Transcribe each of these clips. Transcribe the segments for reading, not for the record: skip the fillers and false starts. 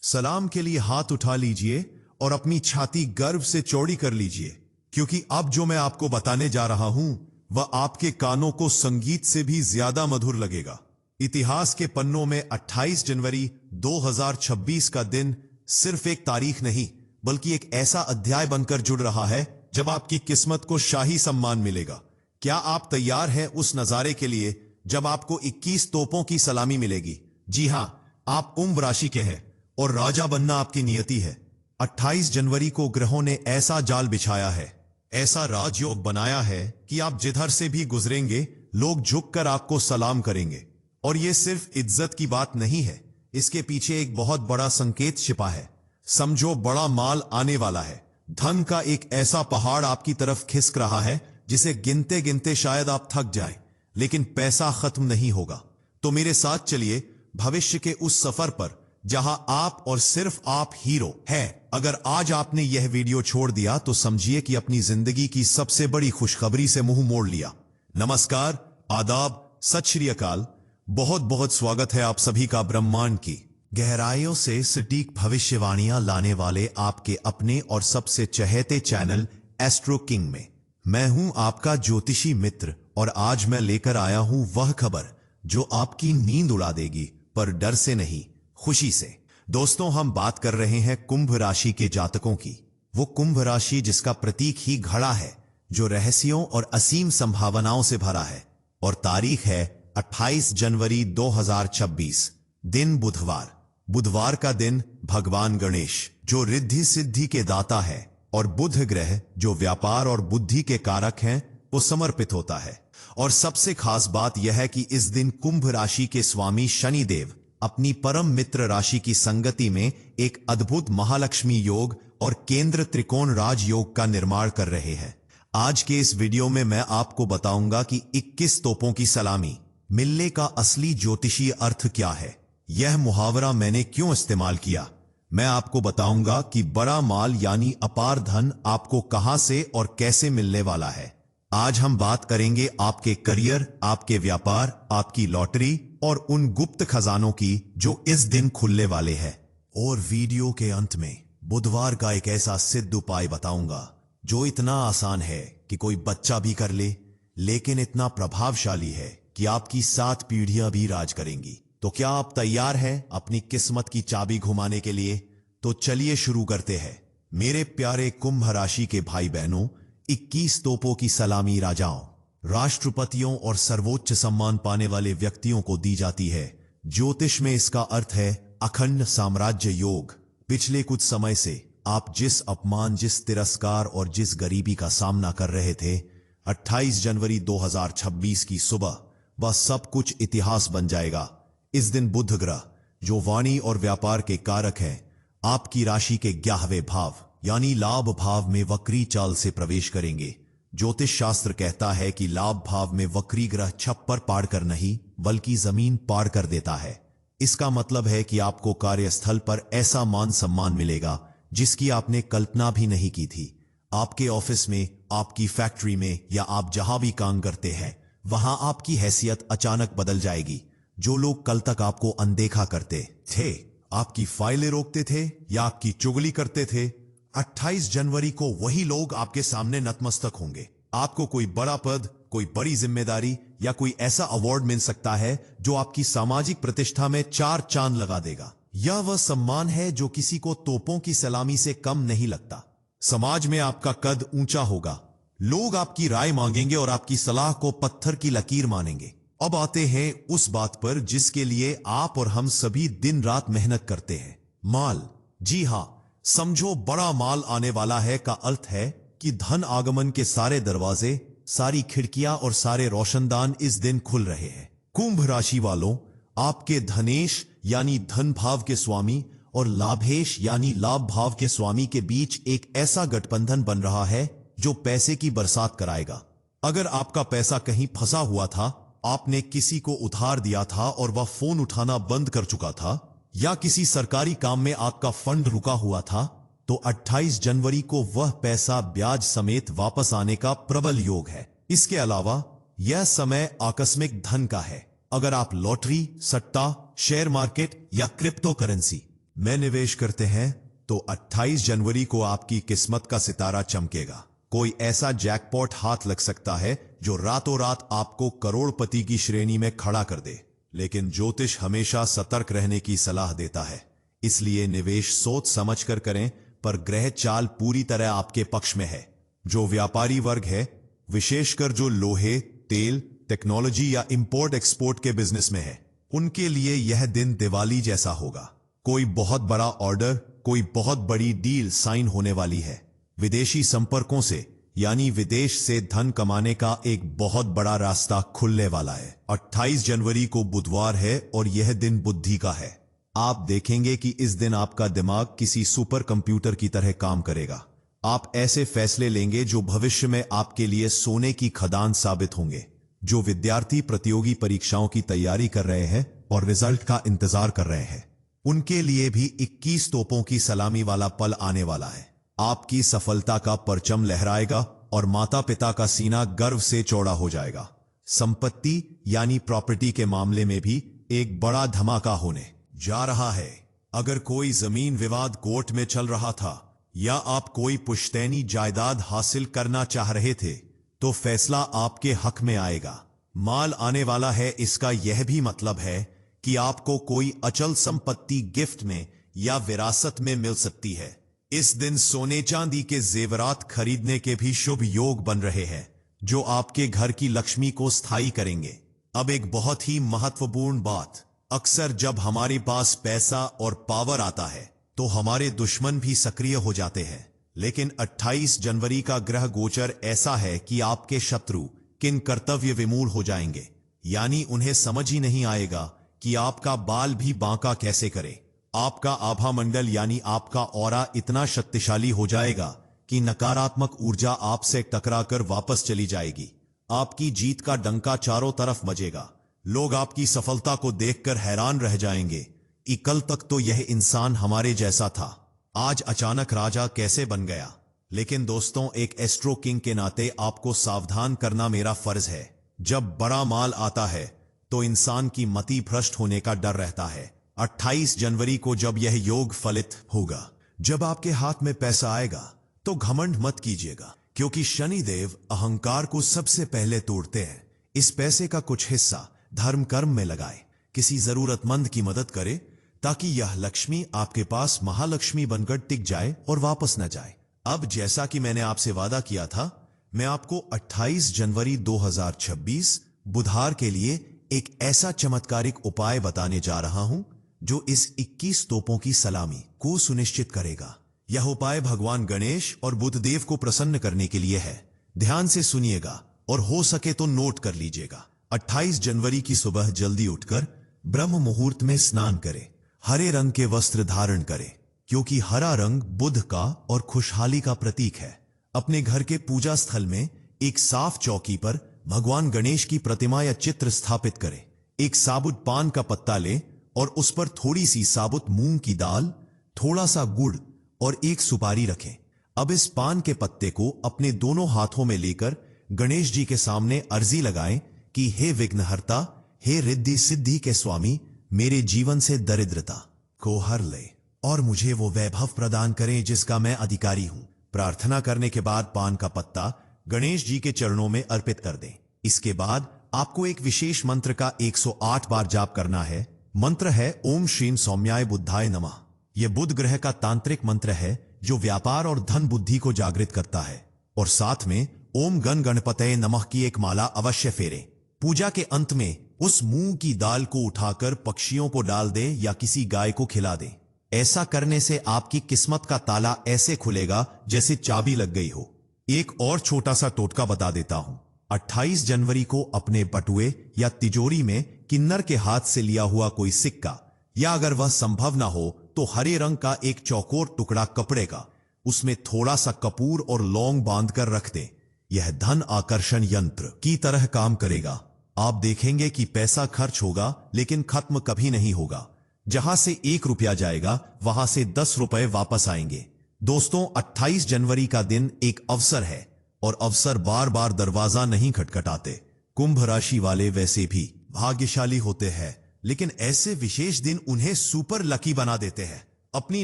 सलाम के लिए हाथ उठा लीजिए और अपनी छाती गर्व से चौड़ी कर लीजिए, क्योंकि अब जो मैं आपको बताने जा रहा हूं वह आपके कानों को संगीत से भी ज्यादा मधुर लगेगा। इतिहास के पन्नों में 28 जनवरी 2026 का दिन सिर्फ एक तारीख नहीं, बल्कि एक ऐसा अध्याय बनकर जुड़ रहा है जब आपकी किस्मत को शाही सम्मान मिलेगा। क्या आप तैयार हैं उस नजारे के लिए जब आपको 21 तोपों की सलामी मिलेगी? जी हां, आप कुंभ राशि के हैं और राजा बनना आपकी नियति है। 28 जनवरी को ग्रहों ने ऐसा जाल बिछाया है, ऐसा राजयोग बनाया है कि आप जिधर से भी गुजरेंगे लोग झुककर आपको सलाम करेंगे। और यह सिर्फ इज्जत की बात नहीं है, इसके पीछे एक बहुत बड़ा संकेत छिपा है। समझो, बड़ा माल आने वाला है। धन का एक ऐसा पहाड़ आपकी तरफ खिसक रहा है जिसे गिनते गिनते शायद आप थक जाएं, लेकिन पैसा खत्म नहीं होगा। तो मेरे साथ चलिए भविष्य के उस सफर पर जहां आप और सिर्फ आप हीरो हैं। अगर आज आपने यह वीडियो छोड़ दिया तो समझिए कि अपनी जिंदगी की सबसे बड़ी खुशखबरी से मुंह मोड़ लिया। नमस्कार, आदाब, सत श्री अकाल। बहुत बहुत स्वागत है आप सभी का ब्रह्मांड की गहराइयों से सटीक भविष्यवाणियां लाने वाले आपके अपने और सबसे चहेते चैनल एस्ट्रो किंग में। मैं हूं आपका ज्योतिषी मित्र और आज मैं लेकर आया हूं वह खबर जो आपकी नींद उड़ा देगी, पर डर से नहीं, खुशी से। दोस्तों, हम बात कर रहे हैं कुंभ राशि के जातकों की। वो कुंभ राशि जिसका प्रतीक ही घड़ा है, जो रहस्यों और असीम संभावनाओं से भरा है। और तारीख है 28 जनवरी 2026, दिन बुधवार। बुधवार का दिन भगवान गणेश, जो रिद्धि सिद्धि के दाता है, और बुध ग्रह जो व्यापार और बुद्धि के कारक हैं, वो समर्पित होता है। और सबसे खास बात यह है कि इस दिन कुंभ राशि के स्वामी शनिदेव अपनी परम मित्र राशि की संगति में एक अद्भुत महालक्ष्मी योग और केंद्र त्रिकोण राज योग का निर्माण कर रहे हैं। आज के इस वीडियो में मैं आपको बताऊंगा कि 21 तोपों की सलामी मिलने का असली ज्योतिषीय अर्थ क्या है। यह मुहावरा मैंने क्यों इस्तेमाल किया। मैं आपको बताऊंगा कि बड़ा माल यानी अपार धन आपको कहां से और कैसे मिलने वाला है। आज हम बात करेंगे आपके करियर, आपके व्यापार, आपकी लॉटरी और उन गुप्त खजानों की जो इस दिन खुलने वाले हैं। और वीडियो के अंत में बुधवार का एक ऐसा सिद्ध उपाय बताऊंगा जो इतना आसान है कि कोई बच्चा भी कर ले, लेकिन इतना प्रभावशाली है कि आपकी 7 पीढ़ियां भी राज करेंगी। तो क्या आप तैयार हैं अपनी किस्मत की चाबी घुमाने के लिए? तो चलिए शुरू करते हैं। मेरे प्यारे कुंभ राशि के भाई बहनों, 21 तोपों की सलामी राजाओं, राष्ट्रपतियों और सर्वोच्च सम्मान पाने वाले व्यक्तियों को दी जाती है। ज्योतिष में इसका अर्थ है अखंड साम्राज्य योग। पिछले कुछ समय से आप जिस अपमान, जिस तिरस्कार और जिस गरीबी का सामना कर रहे थे, 28 जनवरी 2026 की सुबह वह सब कुछ इतिहास बन जाएगा। इस दिन बुध ग्रह, जो वाणी और व्यापार के कारक हैं, आपकी राशि के 11वें भाव यानी लाभ भाव में वक्री चाल से प्रवेश करेंगे। ज्योतिष शास्त्र कहता है कि लाभ भाव में वक्री ग्रह छप्पर पाड़ कर नहीं, बल्कि जमीन पाड़ कर देता है। इसका मतलब है कि आपको कार्यस्थल पर ऐसा मान सम्मान मिलेगा जिसकी आपने कल्पना भी नहीं की थी। आपके ऑफिस में, आपकी फैक्ट्री में या आप जहां भी काम करते हैं, वहां आपकी हैसियत अचानक बदल जाएगी। जो लोग कल तक आपको अनदेखा करते थे, आपकी फाइलें रोकते थे या आपकी चुगली करते थे, 28 जनवरी को वही लोग आपके सामने नतमस्तक होंगे। आपको कोई बड़ा पद, कोई बड़ी जिम्मेदारी या कोई ऐसा अवार्ड मिल सकता है जो आपकी सामाजिक प्रतिष्ठा में 4 चांद लगा देगा। यह वह सम्मान है जो किसी को तोपों की सलामी से कम नहीं लगता। समाज में आपका कद ऊंचा होगा, लोग आपकी राय मांगेंगे और आपकी सलाह को पत्थर की लकीर मानेंगे। अब आते हैं उस बात पर जिसके लिए आप और हम सभी दिन रात मेहनत करते हैं, माल। जी हां, समझो, बड़ा माल आने वाला है का अर्थ है कि धन आगमन के सारे दरवाजे, सारी खिड़कियां और सारे रोशनदान इस दिन खुल रहे हैं। कुंभ राशि वालों, आपके धनेश यानी धन भाव के स्वामी और लाभेश यानी लाभ भाव के स्वामी के बीच एक ऐसा गठबंधन बन रहा है जो पैसे की बरसात कराएगा। अगर आपका पैसा कहीं फंसा हुआ था, आपने किसी को उधार दिया था और वह फोन उठाना बंद कर चुका था, या किसी सरकारी काम में आपका फंड रुका हुआ था, तो 28 जनवरी को वह पैसा ब्याज समेत वापस आने का प्रबल योग है। इसके अलावा यह समय आकस्मिक धन का है। अगर आप लॉटरी, सट्टा, शेयर मार्केट या क्रिप्टो करेंसी में निवेश करते हैं तो 28 जनवरी को आपकी किस्मत का सितारा चमकेगा। कोई ऐसा जैकपॉट हाथ लग सकता है जो रातों रात आपको करोड़पति की श्रेणी में खड़ा कर दे। लेकिन ज्योतिष हमेशा सतर्क रहने की सलाह देता है, इसलिए निवेश सोच समझकर करें, पर ग्रह चाल पूरी तरह आपके पक्ष में है। जो व्यापारी वर्ग है, विशेषकर जो लोहे, तेल, टेक्नोलॉजी या इंपोर्ट एक्सपोर्ट के बिजनेस में है, उनके लिए यह दिन दिवाली जैसा होगा। कोई बहुत बड़ा ऑर्डर, कोई बहुत बड़ी डील साइन होने वाली है। विदेशी संपर्कों से यानी विदेश से धन कमाने का एक बहुत बड़ा रास्ता खुलने वाला है। 28 जनवरी को बुधवार है और यह दिन बुद्धि का है। आप देखेंगे कि इस दिन आपका दिमाग किसी सुपर कंप्यूटर की तरह काम करेगा। आप ऐसे फैसले लेंगे जो भविष्य में आपके लिए सोने की खदान साबित होंगे। जो विद्यार्थी प्रतियोगी परीक्षाओं की तैयारी कर रहे हैं और रिजल्ट का इंतजार कर रहे हैं, उनके लिए भी 21 तोपों की सलामी वाला पल आने वाला है। आपकी सफलता का परचम लहराएगा और माता पिता का सीना गर्व से चौड़ा हो जाएगा। संपत्ति यानी प्रॉपर्टी के मामले में भी एक बड़ा धमाका होने जा रहा है। अगर कोई जमीन विवाद कोर्ट में चल रहा था या आप कोई पुश्तैनी जायदाद हासिल करना चाह रहे थे, तो फैसला आपके हक में आएगा। माल आने वाला है, इसका यह भी मतलब है कि आपको कोई अचल संपत्ति गिफ्ट में या विरासत में मिल सकती है। इस दिन सोने चांदी के जेवरात खरीदने के भी शुभ योग बन रहे हैं, जो आपके घर की लक्ष्मी को स्थायी करेंगे। अब एक बहुत ही महत्वपूर्ण बात, अक्सर जब हमारे पास पैसा और पावर आता है तो हमारे दुश्मन भी सक्रिय हो जाते हैं। लेकिन 28 जनवरी का ग्रह गोचर ऐसा है कि आपके शत्रु किन कर्तव्य विमूढ़ हो जाएंगे, यानी उन्हें समझ ही नहीं आएगा कि आपका बाल भी बांका कैसे करे। आपका आभा मंडल यानी आपका ऑरा इतना शक्तिशाली हो जाएगा कि नकारात्मक ऊर्जा आपसे टकराकर वापस चली जाएगी। आपकी जीत का डंका चारों तरफ बजेगा। लोग आपकी सफलता को देखकर हैरान रह जाएंगे कि कल तक तो यह इंसान हमारे जैसा था, आज अचानक राजा कैसे बन गया। लेकिन दोस्तों, एक एस्ट्रो किंग के नाते आपको सावधान करना मेरा फर्ज है। जब बड़ा माल आता है तो इंसान की मति भ्रष्ट होने का डर रहता है। 28 जनवरी को जब यह योग फलित होगा, जब आपके हाथ में पैसा आएगा, तो घमंड मत कीजिएगा, क्योंकि शनिदेव अहंकार को सबसे पहले तोड़ते हैं। इस पैसे का कुछ हिस्सा धर्म कर्म में लगाए, किसी जरूरतमंद की मदद करे, ताकि यह लक्ष्मी आपके पास महालक्ष्मी बनकर टिक जाए और वापस न जाए। अब जैसा कि मैंने आपसे वादा किया था, मैं आपको 28 जनवरी 2026 बुधवार के लिए एक ऐसा चमत्कारिक उपाय बताने जा रहा हूं जो इस 21 तोपों की सलामी को सुनिश्चित करेगा। यह उपाय भगवान गणेश और बुधदेव को प्रसन्न करने के लिए है। ध्यान से सुनिएगा और हो सके तो नोट कर लीजिएगा। 28 जनवरी की सुबह जल्दी उठकर ब्रह्म मुहूर्त में स्नान करें। हरे रंग के वस्त्र धारण करें, क्योंकि हरा रंग बुध का और खुशहाली का प्रतीक है। अपने घर के पूजा स्थल में एक साफ चौकी पर भगवान गणेश की प्रतिमा या चित्र स्थापित करें। एक साबुत पान का पत्ता लें और उस पर थोड़ी सी साबुत मूंग की दाल, थोड़ा सा गुड़ और एक सुपारी रखें। अब इस पान के पत्ते को अपने दोनों हाथों में लेकर गणेश जी के सामने अर्जी लगाएं कि हे विघ्नहर्ता, हे रिद्धि सिद्धि के स्वामी, मेरे जीवन से दरिद्रता को हर ले और मुझे वो वैभव प्रदान करें जिसका मैं अधिकारी हूं। प्रार्थना करने के बाद पान का पत्ता गणेश जी के चरणों में अर्पित कर दें। इसके बाद आपको एक विशेष मंत्र का 108 बार जाप करना है। मंत्र है ओम श्रीम सौम्याय बुद्धाय नमः। यह बुध ग्रह का तांत्रिक मंत्र है जो व्यापार और धन बुद्धि को जागृत करता है। और साथ में ओम गण गणपतये नमः की एक माला अवश्य फेरें। पूजा के अंत में उस मूंग की दाल को उठाकर पक्षियों को डाल दें या किसी गाय को खिला दें। ऐसा करने से आपकी किस्मत का ताला ऐसे खुलेगा जैसे चाबी लग गई हो। एक और छोटा सा टोटका बता देता हूं। 28 जनवरी को अपने बटुए या तिजोरी में किन्नर के हाथ से लिया हुआ कोई सिक्का, या अगर वह संभव ना हो तो हरे रंग का एक चौकोर टुकड़ा कपड़े का, उसमें थोड़ा सा कपूर और लौंग बांधकर रख दें। यह धन आकर्षण यंत्र की तरह काम करेगा। आप देखेंगे कि पैसा खर्च होगा लेकिन खत्म कभी नहीं होगा। जहां से 1 रुपया जाएगा वहां से 10 रुपए वापस आएंगे। दोस्तों, 28 जनवरी का दिन एक अवसर है और अवसर बार बार दरवाजा नहीं खटखटाते। कुंभ राशि वाले वैसे भी भाग्यशाली होते हैं, लेकिन ऐसे विशेष दिन उन्हें सुपर लकी बना देते हैं। अपनी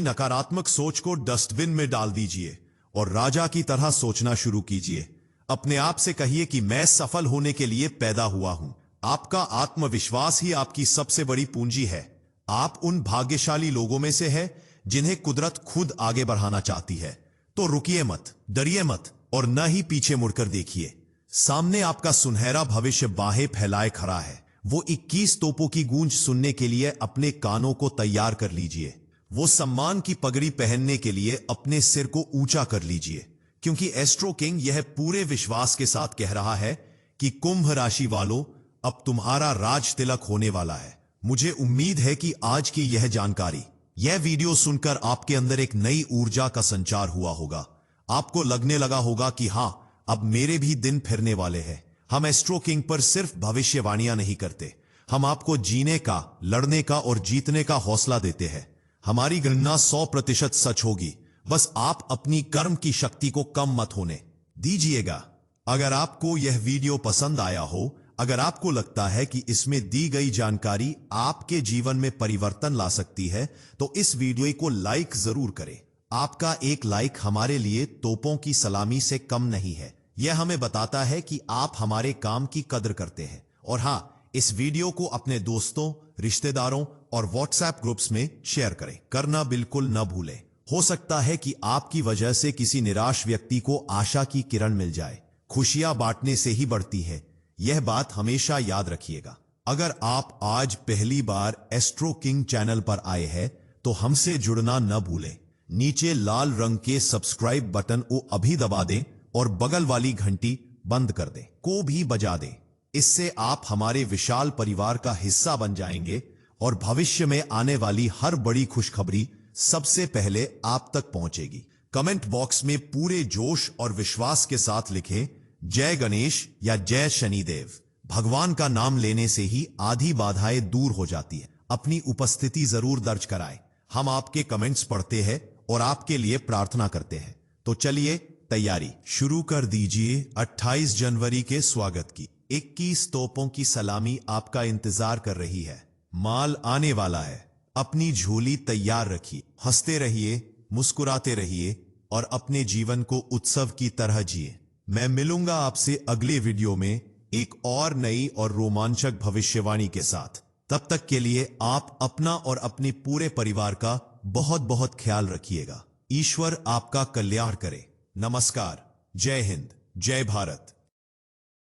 नकारात्मक सोच को डस्टबिन में डाल दीजिए और राजा की तरह सोचना शुरू कीजिए। अपने आप से कहिए कि मैं सफल होने के लिए पैदा हुआ हूं। आपका आत्मविश्वास ही आपकी सबसे बड़ी पूंजी है। आप उन भाग्यशाली लोगों में से हैं जिन्हें कुदरत खुद आगे बढ़ाना चाहती है। तो रुकिए मत, डरिए मत और न ही पीछे मुड़कर देखिए। सामने आपका सुनहरा भविष्य बाहें फैलाए खड़ा है। वो 21 तोपों की गूंज सुनने के लिए अपने कानों को तैयार कर लीजिए। वो सम्मान की पगड़ी पहनने के लिए अपने सिर को ऊंचा कर लीजिए, क्योंकि एस्ट्रो किंग यह पूरे विश्वास के साथ कह रहा है कि कुंभ राशि वालों, अब तुम्हारा राज तिलक होने वाला है। मुझे उम्मीद है कि आज की यह जानकारी, यह वीडियो सुनकर आपके अंदर एक नई ऊर्जा का संचार हुआ होगा। आपको लगने लगा होगा कि हां, अब मेरे भी दिन फिरने वाले हैं। हम एस्ट्रो किंग पर सिर्फ भविष्यवाणियां नहीं करते, हम आपको जीने का, लड़ने का और जीतने का हौसला देते हैं। हमारी गणना 100% सच होगी, बस आप अपनी कर्म की शक्ति को कम मत होने दीजिएगा। अगर आपको यह वीडियो पसंद आया हो, अगर आपको लगता है कि इसमें दी गई जानकारी आपके जीवन में परिवर्तन ला सकती है, तो इस वीडियो को लाइक जरूर करें। आपका एक लाइक हमारे लिए तोपों की सलामी से कम नहीं है। यह हमें बताता है कि आप हमारे काम की कदर करते हैं। और हां, इस वीडियो को अपने दोस्तों, रिश्तेदारों और व्हाट्सएप ग्रुप्स में शेयर करें। करना बिल्कुल न भूलें। हो सकता है कि आपकी वजह से किसी निराश व्यक्ति को आशा की किरण मिल जाए। खुशियां बांटने से ही बढ़ती है, यह बात हमेशा याद रखिएगा। अगर आप आज पहली बार एस्ट्रो किंग चैनल पर आए हैं, तो हमसे जुड़ना न भूलें। नीचे लाल रंग के सब्सक्राइब बटन को अभी दबा दें और बगल वाली घंटी बंद कर दें को भी बजा दें। इससे आप हमारे विशाल परिवार का हिस्सा बन जाएंगे और भविष्य में आने वाली हर बड़ी खुशखबरी सबसे पहले आप तक पहुंचेगी। कमेंट बॉक्स में पूरे जोश और विश्वास के साथ लिखें जय गणेश या जय शनिदेव। भगवान का नाम लेने से ही आधी बाधाएं दूर हो जाती है। अपनी उपस्थिति जरूर दर्ज कराएं। हम आपके कमेंट्स पढ़ते हैं और आपके लिए प्रार्थना करते हैं। तो चलिए तैयारी शुरू कर दीजिए। 28 जनवरी के स्वागत की 21 तोपों की सलामी आपका इंतजार कर रही है। माल आने वाला है। अपनी झोली तैयार रखिए। हंसते रहिए, मुस्कुराते रहिए और अपने जीवन को उत्सव की तरह जिए। मैं मिलूंगा आपसे अगले वीडियो में एक और नई और रोमांचक भविष्यवाणी के साथ। तब तक के लिए आप अपना और अपने पूरे परिवार का बहुत बहुत ख्याल रखिएगा। ईश्वर आपका कल्याण करे। नमस्कार। जय हिंद, जय भारत।